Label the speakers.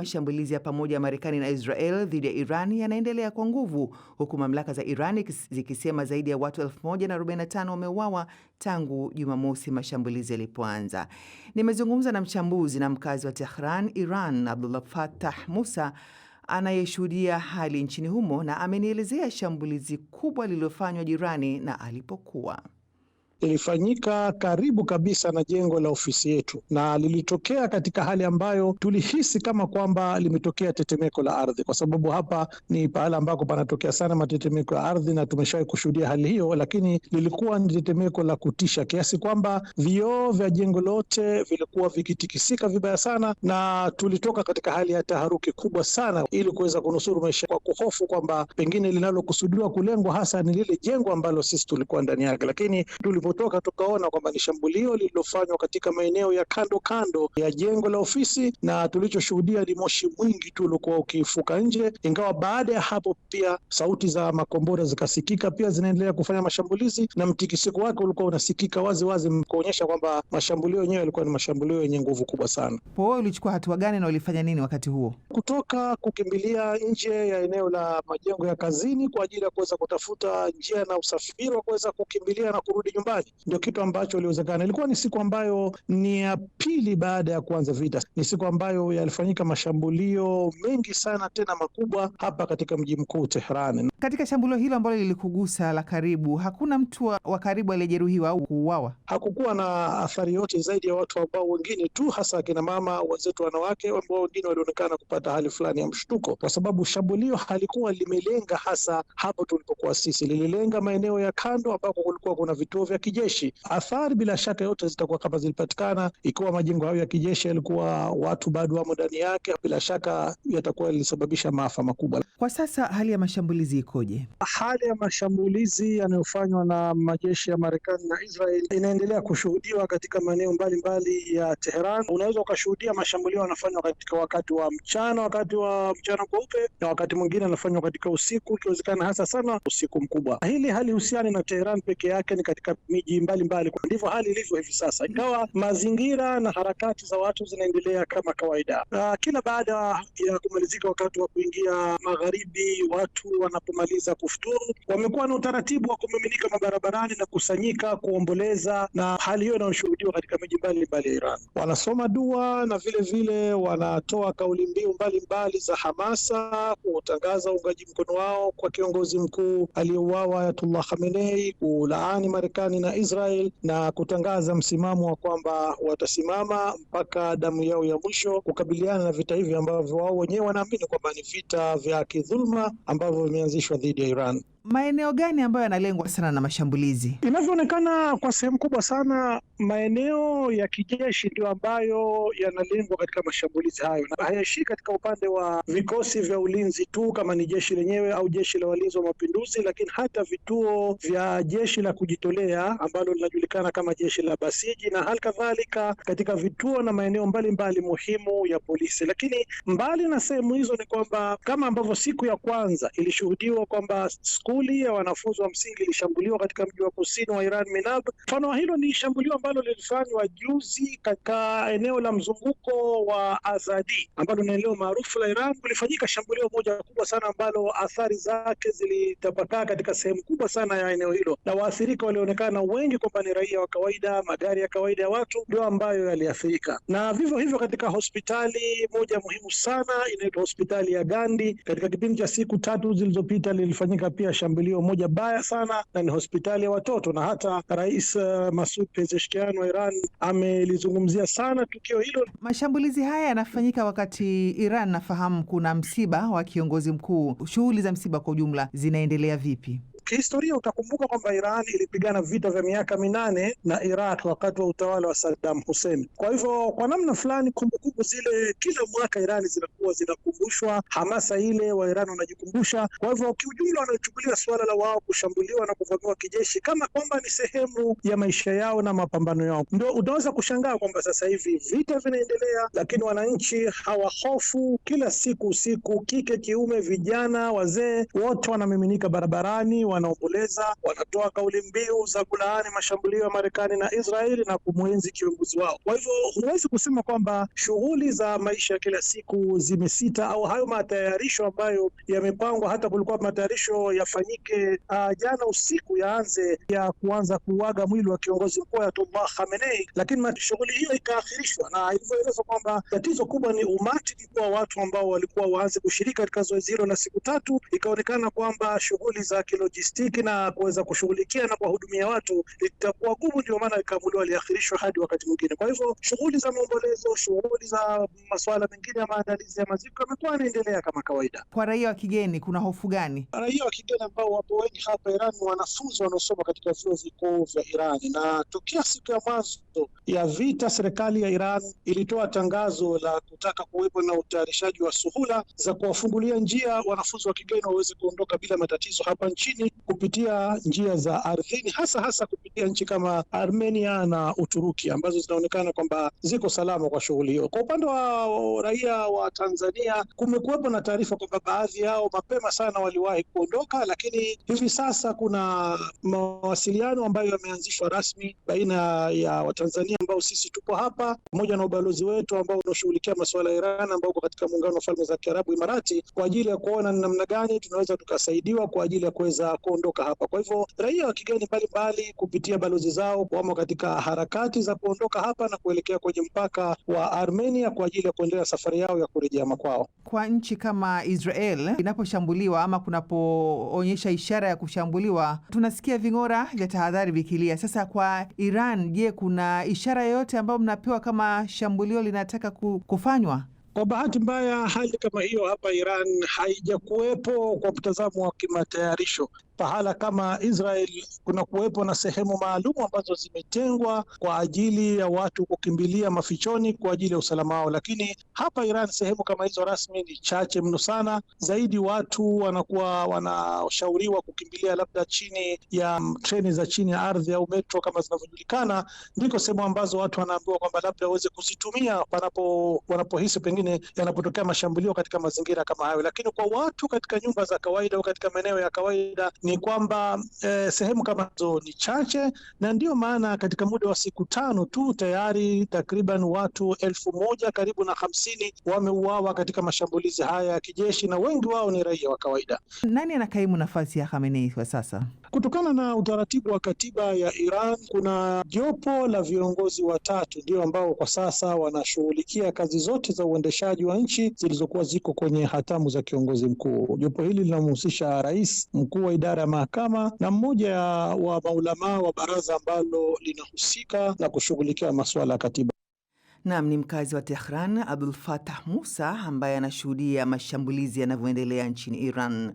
Speaker 1: mashambulizi ya pamoja ya Marekani na Israel dhidi ya Iran yanaendelea kwa nguvu, huku mamlaka za Iran zikisema zaidi ya watu 1045 wameuawa tangu Jumamosi mashambulizi yalipoanza. Nimezungumza na mchambuzi na mkazi wa Tehran, Iran, Abdullah Fattah Musa, anayeshuhudia hali nchini humo, na amenielezea shambulizi kubwa lililofanywa jirani na alipokuwa.
Speaker 2: Ilifanyika karibu kabisa na jengo la ofisi yetu, na lilitokea katika hali ambayo tulihisi kama kwamba limetokea tetemeko la ardhi, kwa sababu hapa ni pahala ambako panatokea sana matetemeko ya ardhi na tumeshawahi kushuhudia hali hiyo, lakini lilikuwa ni tetemeko la kutisha kiasi kwamba vioo vya jengo lote vilikuwa vikitikisika vibaya sana, na tulitoka katika hali ya taharuki kubwa sana ili kuweza kunusuru maisha, kwa kuhofu kwamba pengine linalokusudiwa kulengwa hasa ni lile jengo ambalo sisi tulikuwa ndani yake. Lakini tulipotoka tukaona kwamba ni shambulio lililofanywa katika maeneo ya kando kando ya jengo la ofisi, na tulichoshuhudia ni moshi mwingi tu ulikuwa ukifuka nje, ingawa baada ya hapo pia sauti za makombora zikasikika pia zinaendelea kufanya mashambulizi, na mtikisiko wake ulikuwa unasikika wazi wazi, kuonyesha kwamba mashambulio yenyewe yalikuwa ni mashambulio yenye nguvu kubwa sana.
Speaker 1: Wewe ulichukua hatua gani na ulifanya nini wakati huo?
Speaker 2: Kutoka kukimbilia nje ya eneo la majengo ya kazini kwa ajili ya kuweza kutafuta njia na usafiri wa kuweza kukimbilia na kurudi nyumbani, ndio kitu ambacho iliwezekana. Ilikuwa ni siku ambayo ni ya pili baada ya kuanza vita, ni siku ambayo yalifanyika mashambulio mengi sana tena makubwa hapa katika mji mkuu Tehran.
Speaker 1: Katika shambulio hilo ambalo lilikugusa la karibu, hakuna mtu wa karibu aliyejeruhiwa au kuuawa?
Speaker 2: Hakukuwa na athari yote zaidi ya watu ambao wengine tu, hasa akina mama, wenzetu wanawake, ambao wengine walionekana kupata hali fulani ya mshtuko, kwa sababu shambulio halikuwa limelenga hasa hapo tulipokuwa sisi, lililenga maeneo ya kando ambako kulikuwa kuna vituo vya kijeshi. Athari bila shaka yote zitakuwa kama zilipatikana, ikiwa majengo hayo ya kijeshi yalikuwa watu bado wamo ndani yake, bila shaka yatakuwa yalisababisha maafa makubwa.
Speaker 1: Kwa sasa hali ya mashambulizi ikoje?
Speaker 2: Hali ya mashambulizi yanayofanywa na majeshi ya Marekani na Israel inaendelea kushuhudiwa katika maeneo mbalimbali ya Tehran. Unaweza ukashuhudia mashambulio yanafanywa katika wakati wa mchana kweupe, na wakati mwingine yanafanywa katika usiku, ikiwezekana hasa sana usiku mkubwa. Hili halihusiani na Tehran peke yake, ni katika miji mbalimbali. Ndivyo hali ilivyo hivi sasa, ingawa mazingira na harakati za watu zinaendelea kama kawaida. Kila baada ya kumalizika wakati wa kuingia magharibi, watu wanapomaliza kufuturu, wamekuwa na utaratibu wa kumiminika mabarabarani na kusanyika kuomboleza, na hali hiyo inayoshuhudiwa katika miji mbalimbali ya Iran. Wanasoma dua na vile vile wanatoa kauli mbiu mbalimbali za hamasa kutangaza uungaji mkono wao kwa kiongozi mkuu aliyeuawa Ayatullah Khamenei, kulaani Marekani na Israel na kutangaza msimamo wa kwamba watasimama mpaka damu yao ya mwisho kukabiliana na vita hivi ambavyo wao wenyewe wanaamini kwamba ni vita vya kidhulma ambavyo vimeanzishwa dhidi ya Iran.
Speaker 1: Maeneo gani ambayo yanalengwa sana na mashambulizi?
Speaker 2: Inavyoonekana kwa sehemu kubwa sana maeneo ya kijeshi ndio ambayo yanalengwa katika mashambulizi hayo, na hayaishii katika upande wa vikosi vya ulinzi tu kama ni jeshi lenyewe au jeshi la walinzi wa mapinduzi, lakini hata vituo vya jeshi la kujitolea ambalo linajulikana kama jeshi la Basiji, na hali kadhalika katika vituo na maeneo mbalimbali muhimu ya polisi. Lakini mbali na sehemu hizo ni kwamba kama ambavyo siku ya kwanza ilishuhudiwa kwamba skuli ya wanafunzi wa msingi ilishambuliwa katika mji wa kusini wa Iran, Minab. Mfano wa hilo ni shambulio ambalo lilifanywa juzi katika eneo la mzunguko wa Azadi ambalo ni eneo maarufu la Iran. Kulifanyika shambulio moja kubwa sana ambalo athari zake zilitapakaa katika sehemu kubwa sana ya eneo hilo, na waathirika walionekana wengi kwamba ni raia wa kawaida, magari ya kawaida ya watu ndio ambayo yaliathirika. Na vivyo hivyo katika hospitali moja muhimu sana inaitwa hospitali ya Gandhi, katika kipindi cha siku 3 zilizopita lilifanyika pia shambulio moja baya sana, na ni hospitali ya watoto, na hata Rais Masoud Pezeshkian wa Iran amelizungumzia sana tukio hilo.
Speaker 1: Mashambulizi haya yanafanyika wakati Iran nafahamu kuna msiba wa kiongozi mkuu. Shughuli za msiba kwa ujumla zinaendelea vipi?
Speaker 2: Kihistoria utakumbuka kwamba Iran ilipigana vita vya miaka 8 na Iraq wakati wa utawala wa Saddam Hussein. Kwa hivyo kwa namna fulani kumbukumbu zile kila mwaka Iran zinakuwa zinakumbushwa, hamasa ile wa Iran wanajikumbusha. Kwa hivyo kiujumla wanachukulia suala la wao kushambuliwa na kuvamiwa kijeshi kama kwamba ni sehemu ya maisha yao na mapambano yao. Ndio unaweza kushangaa kwamba sasa hivi vita vinaendelea, lakini wananchi hawahofu. Kila siku usiku, kike kiume, vijana, wazee, wote wanamiminika barabarani, wanaomboleza, wanatoa kauli mbiu za kulaani mashambulio ya Marekani na Israeli na kumwenzi kiongozi wao. Kwa hivyo huwezi kusema kwamba shughuli za maisha ya kila siku zimesita, au hayo matayarisho ambayo yamepangwa, hata kulikuwa matayarisho yafanyike jana usiku yaanze ya kuanza kuaga mwili wa kiongozi mkuu Ayatollah Khamenei, lakini shughuli hiyo ikaakhirishwa, na ilivyoelezwa kwamba tatizo kubwa ni umati kwa watu ambao walikuwa waanze kushiriki katika zoezi hilo la siku tatu. Ikaonekana kwamba shughuli za kilojistiki na kuweza kushughulikia na kuwahudumia watu itakuwa gumu, ndio maana ikaamuliwa liakhirishwa hadi wakati mwingine. Kwa hivyo shughuli za maombolezo, shughuli za masuala mengine ya maandalizi ya maziko yamekuwa yanaendelea kama kawaida.
Speaker 1: Kwa raia wa kigeni kuna hofu gani?
Speaker 2: Raia wa kigeni ambao wapo wengi hapa Iran ni wanafunzi wanaosoma katika vyuo vikuu vya Iran, na tokea siku ya mwanzo ya vita serikali ya Iran ilitoa tangazo la kutaka kuwepo na utayarishaji wa suhula za kuwafungulia njia wanafunzi wa kigeni waweze kuondoka bila matatizo hapa nchini kupitia njia za ardhini, hasa kupitia nchi kama Armenia na Uturuki ambazo zinaonekana kwamba ziko salama kwa shughuli hiyo. Kwa upande wa raia wa Tanzania, kumekuwepo na taarifa kwamba baadhi yao mapema sana waliwahi kuondoka, lakini hivi sasa kuna mawasiliano ambayo yameanzishwa rasmi baina ya Watanzania ambao sisi tupo hapa pamoja na ubalozi wetu ambao unashughulikia masuala ya Iran ambao uko katika muungano wa falme za Kiarabu Imarati, kwa ajili ya kuona ni namna gani tunaweza tukasaidiwa kwa ajili ya kuweza kuondoka hapa. Kwa hivyo raia wa kigeni mbalimbali kupitia balozi zao wamo katika harakati za kuondoka hapa na kuelekea kwenye mpaka wa Armenia kwa ajili ya kuendelea safari yao ya kurejea makwao.
Speaker 1: Kwa nchi kama Israel inaposhambuliwa ama kunapoonyesha ishara ya kushambuliwa, tunasikia ving'ora vya tahadhari vikilia. Sasa kwa Iran, je, kuna ishara yoyote ambayo mnapewa kama shambulio linataka kufanywa?
Speaker 2: Kwa bahati mbaya, hali kama hiyo hapa Iran haijakuwepo kwa mtazamo wa kimatayarisho. Pahala kama Israel kuna kuwepo na sehemu maalum ambazo zimetengwa kwa ajili ya watu kukimbilia mafichoni kwa ajili ya usalama wao, lakini hapa Iran sehemu kama hizo rasmi ni chache mno sana. Zaidi watu wanakuwa wanashauriwa kukimbilia labda chini ya treni za chini ya ardhi au metro kama zinavyojulikana, ndiko sehemu ambazo watu wanaambiwa kwamba labda waweze kuzitumia wanapohisi pengine yanapotokea mashambulio katika mazingira kama hayo. Lakini kwa watu katika nyumba za kawaida au katika maeneo ya kawaida ni kwamba sehemu kama hizo ni chache, na ndio maana katika muda wa siku 5 tu tayari takriban watu 1,000 karibu na 50 wameuawa katika mashambulizi haya ya kijeshi, na wengi wao ni raia wa kawaida.
Speaker 1: Nani anakaimu nafasi ya Khamenei kwa sasa?
Speaker 2: Kutokana na utaratibu wa katiba ya Iran, kuna jopo la viongozi watatu ndio ambao kwa sasa wanashughulikia kazi zote za uendeshaji wa nchi zilizokuwa ziko kwenye hatamu za kiongozi mkuu. Jopo hili linamhusisha rais, mkuu wa idara ya mahakama na mmoja wa maulamaa wa baraza ambalo linahusika na kushughulikia masuala ya katiba.
Speaker 1: Naam, ni mkazi wa Tehran Abdul Fatah Musa ambaye anashuhudia mashambulizi yanavyoendelea nchini Iran.